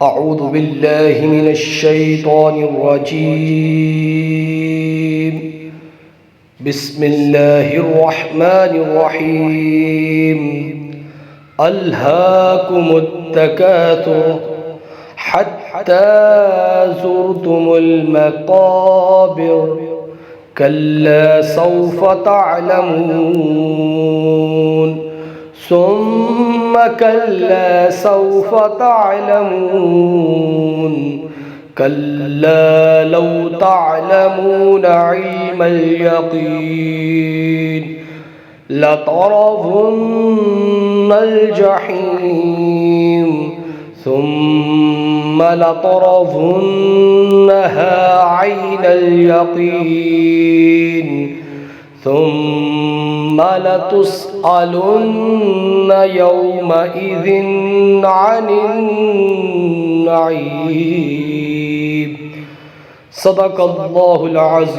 أعوذ بالله من الشيطان الرجيم. بسم الله الرحمن الرحيم. ألهاكم التكاثر حتى زرتم المقابر كلا سوف تعلمون ثم كلا سوف تعلمون كلا لو تعلمون علم اليقين لترون الجحيم ثم لترونها عين اليقين ثم لتسألن يومئذ عن النعيم. صدق الله العظيم.